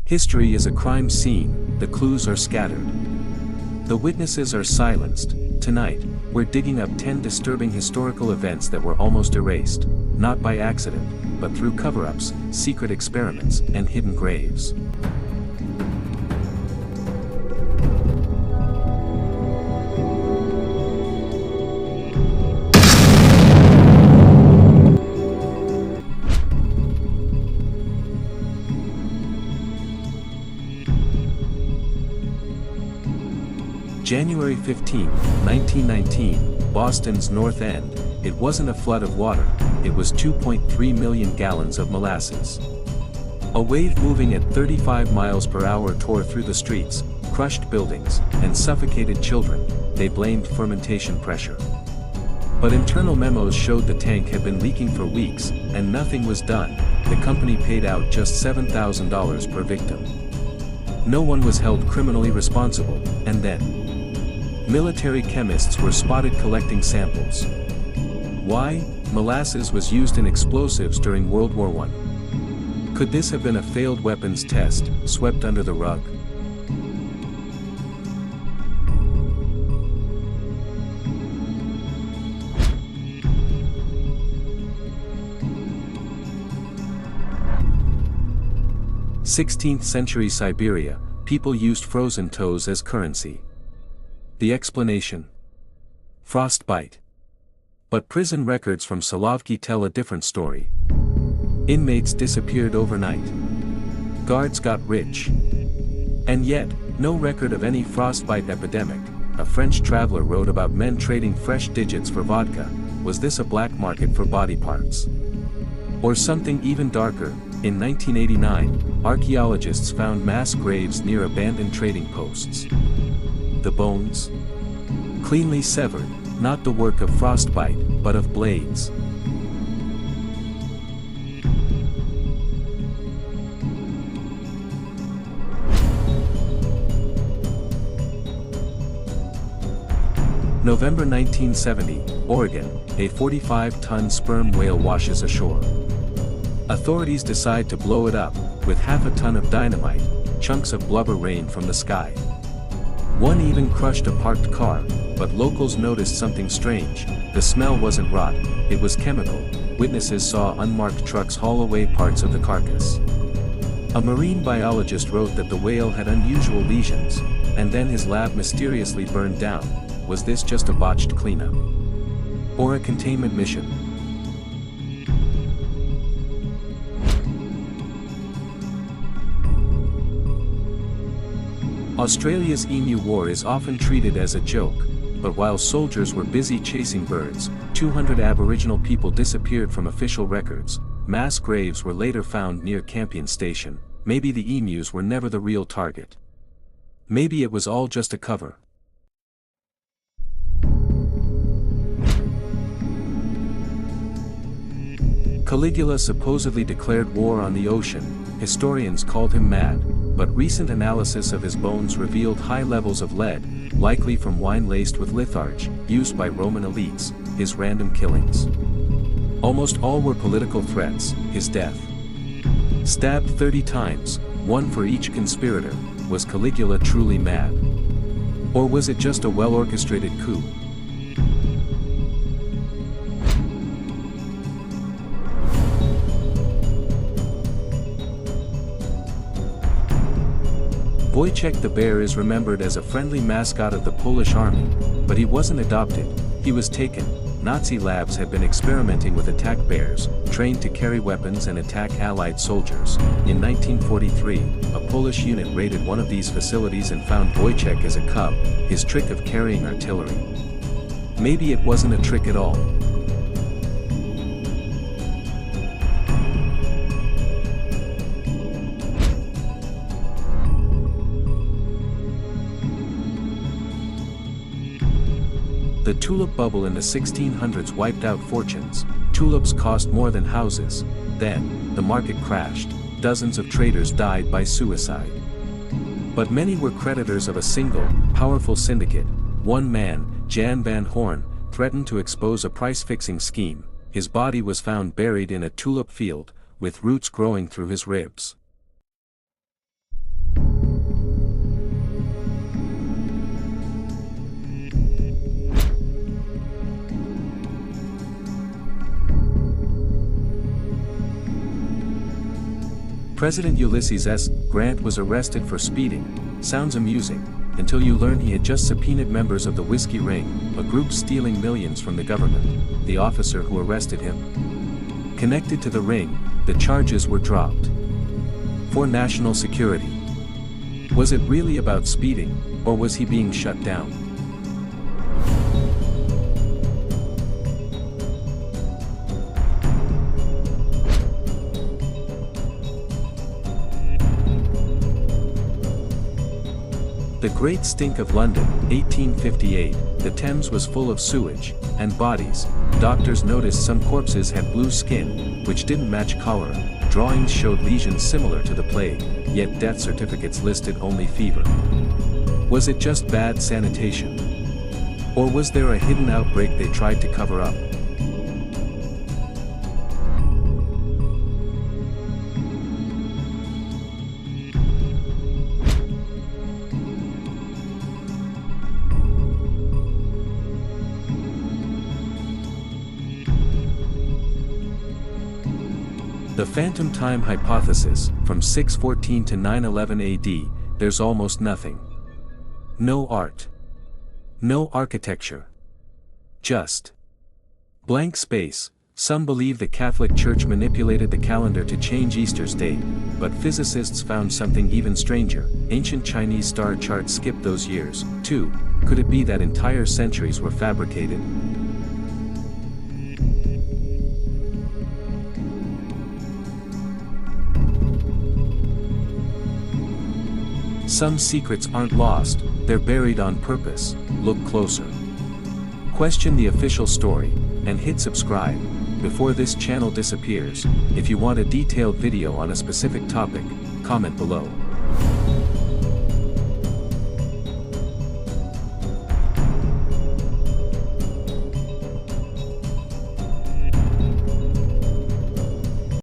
History is a crime scene, the clues are scattered. The witnesses are silenced. Tonight, we're digging up 10 disturbing historical events that were almost erased, not by accident, but through cover-ups, secret experiments, and hidden graves. January 15, 1919, Boston's North End. It wasn't a flood of water, it was 2.3 million gallons of molasses. A wave moving at 35 miles per hour tore through the streets, crushed buildings, and suffocated children. They blamed fermentation pressure. But internal memos showed the tank had been leaking for weeks, and nothing was done. The company paid out just $7,000 per victim. No one was held criminally responsible, and then military chemists were spotted collecting samples. Why? Molasses was used in explosives during World War I. Could this have been a failed weapons test, swept under the rug? (16th-century Siberia), people used frozen toes as currency. The explanation? Frostbite. But prison records from Solovki tell a different story. Inmates disappeared overnight. Guards got rich. And yet, no record of any frostbite epidemic. A French traveler wrote about men trading fresh digits for vodka. Was this a black market for body parts? Or something even darker? In 1989, archaeologists found mass graves near abandoned trading posts. The bones? Cleanly severed, not the work of frostbite, but of blades. November 1970, Oregon, a 45-ton sperm whale washes ashore. Authorities decide to blow it up, with half a ton of dynamite. Chunks of blubber rain from the sky. One even crushed a parked car, but locals noticed something strange. The smell wasn't rot, it was chemical. Witnesses saw unmarked trucks haul away parts of the carcass. A marine biologist wrote that the whale had unusual lesions, and then his lab mysteriously burned down. Was this just a botched cleanup? Or a containment mission? Australia's Emu War is often treated as a joke, but while soldiers were busy chasing birds, 200 Aboriginal people disappeared from official records. Mass graves were later found near Campion Station. Maybe the emus were never the real target. Maybe it was all just a cover. Caligula supposedly declared war on the ocean. Historians called him mad, but recent analysis of his bones revealed high levels of lead, likely from wine laced with litharge, used by Roman elites. His random killings. Almost all were political threats. His death. Stabbed 30 times, one for each conspirator. Was Caligula truly mad? Or was it just a well-orchestrated coup? Wojtek the bear is remembered as a friendly mascot of the Polish army, but he wasn't adopted, he was taken. Nazi labs had been experimenting with attack bears, trained to carry weapons and attack Allied soldiers. In 1943, a Polish unit raided one of these facilities and found Wojtek as a cub, his trick of carrying artillery. Maybe it wasn't a trick at all. The tulip bubble in the 1600s wiped out fortunes. Tulips cost more than houses. Then, the market crashed. Dozens of traders died by suicide. But many were creditors of a single, powerful syndicate. One man, Jan van Horn, threatened to expose a price-fixing scheme. His body was found buried in a tulip field, with roots growing through his ribs. President Ulysses S. Grant was arrested for speeding. Sounds amusing, until you learn he had just subpoenaed members of the Whiskey Ring, a group stealing millions from the government, the officer who arrested him. Connected to the ring, the charges were dropped. For national security. Was it really about speeding, or was he being shut down? The Great Stink of London, 1858, the Thames was full of sewage and bodies. Doctors noticed some corpses had blue skin, which didn't match cholera. Drawings showed lesions similar to the plague, yet death certificates listed only fever. Was it just bad sanitation? Or was there a hidden outbreak they tried to cover up? The Phantom Time Hypothesis, from 614 to 911 AD, there's almost nothing. No art. No architecture. Just blank space. Some believe the Catholic Church manipulated the calendar to change Easter's date, but physicists found something even stranger. Ancient Chinese star charts skipped those years, too. Could it be that entire centuries were fabricated? Some secrets aren't lost, they're buried on purpose. Look closer. Question the official story, and hit subscribe, before this channel disappears. If you want a detailed video on a specific topic, comment below.